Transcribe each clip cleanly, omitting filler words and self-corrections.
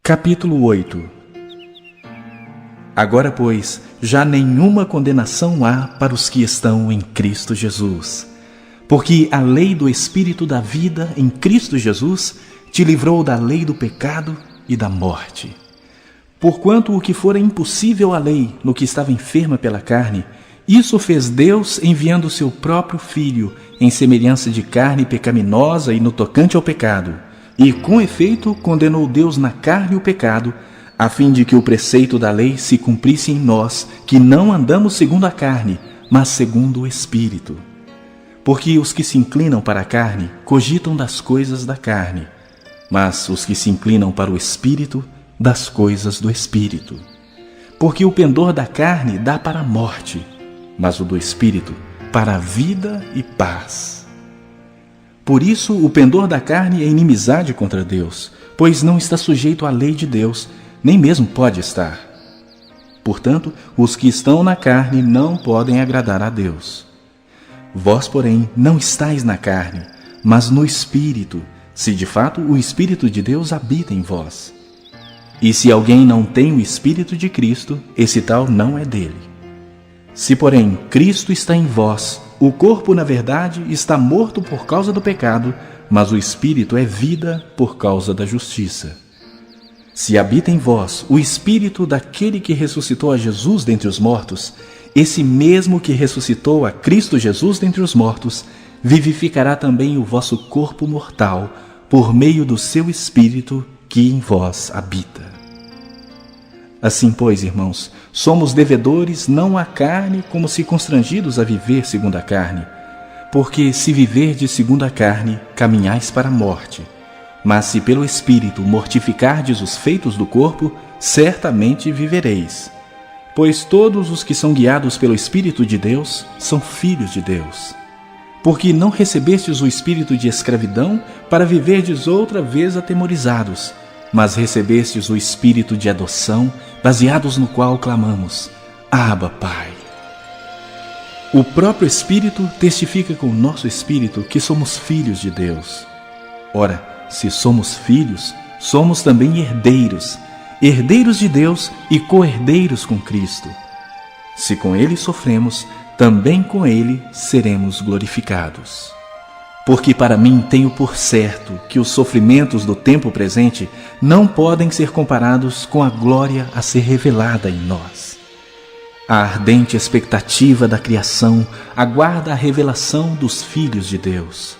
Capítulo 8. Agora, pois, já nenhuma condenação há para os que estão em Cristo Jesus. Porque a lei do Espírito da vida em Cristo Jesus te livrou da lei do pecado e da morte. Porquanto o que fora impossível à lei, no que estava enferma pela carne, isso fez Deus enviando o seu próprio Filho, em semelhança de carne pecaminosa e no tocante ao pecado. E, com efeito, condenou Deus na carne o pecado, a fim de que o preceito da lei se cumprisse em nós, que não andamos segundo a carne, mas segundo o Espírito. Porque os que se inclinam para a carne cogitam das coisas da carne, mas os que se inclinam para o Espírito, das coisas do Espírito. Porque o pendor da carne dá para a morte, mas o do Espírito para a vida e paz. Por isso, o pendor da carne é inimizade contra Deus, pois não está sujeito à lei de Deus, nem mesmo pode estar. Portanto, os que estão na carne não podem agradar a Deus. Vós, porém, não estáis na carne, mas no Espírito, se de fato o Espírito de Deus habita em vós. E se alguém não tem o Espírito de Cristo, esse tal não é dele. Se, porém, Cristo está em vós, o corpo, na verdade, está morto por causa do pecado, mas o Espírito é vida por causa da justiça. Se habita em vós o Espírito daquele que ressuscitou a Jesus dentre os mortos, esse mesmo que ressuscitou a Cristo Jesus dentre os mortos, vivificará também o vosso corpo mortal, por meio do seu Espírito que em vós habita. Assim, pois, irmãos, somos devedores não à carne, como se constrangidos a viver segundo a carne. Porque se viverdes segundo a carne, caminhais para a morte. Mas se pelo Espírito mortificardes os feitos do corpo, certamente vivereis. Pois todos os que são guiados pelo Espírito de Deus são filhos de Deus. Porque não recebestes o espírito de escravidão para viverdes outra vez atemorizados, mas recebestes o Espírito de adoção, baseados no qual clamamos: Abba, Pai. O próprio Espírito testifica com o nosso espírito que somos filhos de Deus. Ora, se somos filhos, somos também herdeiros, herdeiros de Deus e co-herdeiros com Cristo. Se com Ele sofremos, também com Ele seremos glorificados. Porque para mim tenho por certo que os sofrimentos do tempo presente não podem ser comparados com a glória a ser revelada em nós. A ardente expectativa da criação aguarda a revelação dos filhos de Deus.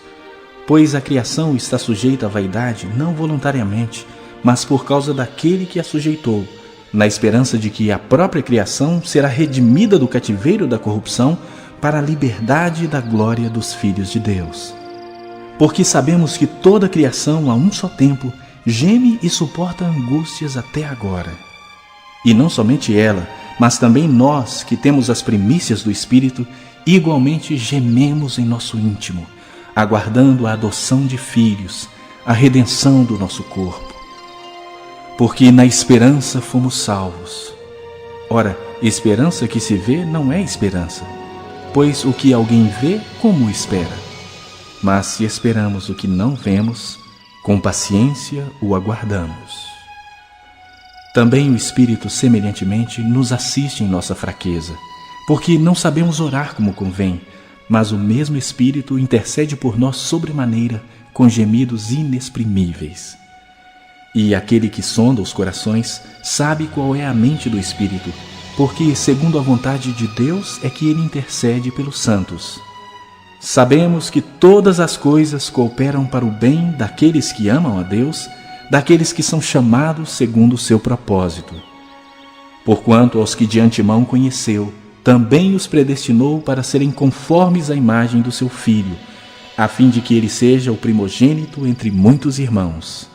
Pois a criação está sujeita à vaidade não voluntariamente, mas por causa daquele que a sujeitou, na esperança de que a própria criação será redimida do cativeiro da corrupção para a liberdade da glória dos filhos de Deus. Porque sabemos que toda a criação, a um só tempo, geme e suporta angústias até agora. E não somente ela, mas também nós, que temos as primícias do Espírito, igualmente gememos em nosso íntimo, aguardando a adoção de filhos, a redenção do nosso corpo. Porque na esperança fomos salvos. Ora, esperança que se vê não é esperança, pois o que alguém vê, como espera? Mas se esperamos o que não vemos, com paciência o aguardamos. Também o Espírito, semelhantemente, nos assiste em nossa fraqueza, porque não sabemos orar como convém, mas o mesmo Espírito intercede por nós sobremaneira, com gemidos inexprimíveis. E aquele que sonda os corações sabe qual é a mente do Espírito, porque, segundo a vontade de Deus, é que ele intercede pelos santos. Sabemos que todas as coisas cooperam para o bem daqueles que amam a Deus, daqueles que são chamados segundo o seu propósito. Porquanto aos que de antemão conheceu, também os predestinou para serem conformes à imagem do seu Filho, a fim de que ele seja o primogênito entre muitos irmãos.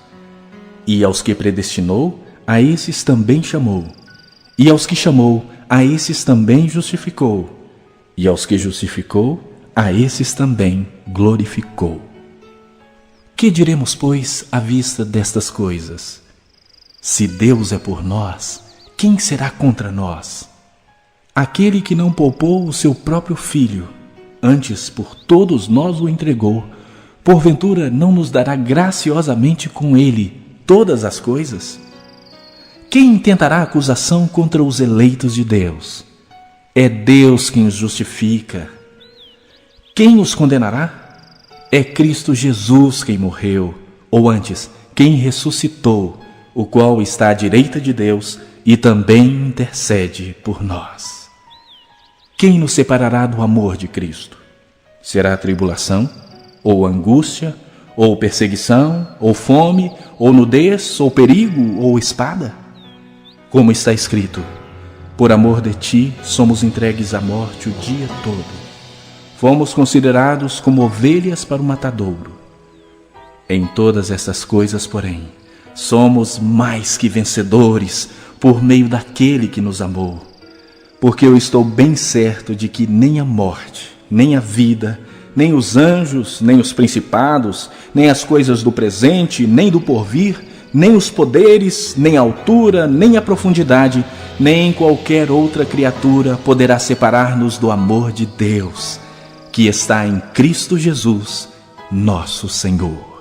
E aos que predestinou, a esses também chamou. E aos que chamou, a esses também justificou. E aos que justificou, a esses também glorificou. Que diremos, pois, à vista destas coisas? Se Deus é por nós, quem será contra nós? Aquele que não poupou o seu próprio Filho, antes por todos nós o entregou, porventura não nos dará graciosamente com ele todas as coisas? Quem intentará acusação contra os eleitos de Deus? É Deus quem os justifica. Quem os condenará? É Cristo Jesus quem morreu, ou antes, quem ressuscitou, o qual está à direita de Deus e também intercede por nós. Quem nos separará do amor de Cristo? Será tribulação, ou angústia, ou perseguição, ou fome, ou nudez, ou perigo, ou espada? Como está escrito: por amor de ti somos entregues à morte o dia todo. Fomos considerados como ovelhas para o matadouro. Em todas estas coisas, porém, somos mais que vencedores por meio daquele que nos amou. Porque eu estou bem certo de que nem a morte, nem a vida, nem os anjos, nem os principados, nem as coisas do presente, nem do porvir, nem os poderes, nem a altura, nem a profundidade, nem qualquer outra criatura poderá separar-nos do amor de Deus, que está em Cristo Jesus, nosso Senhor.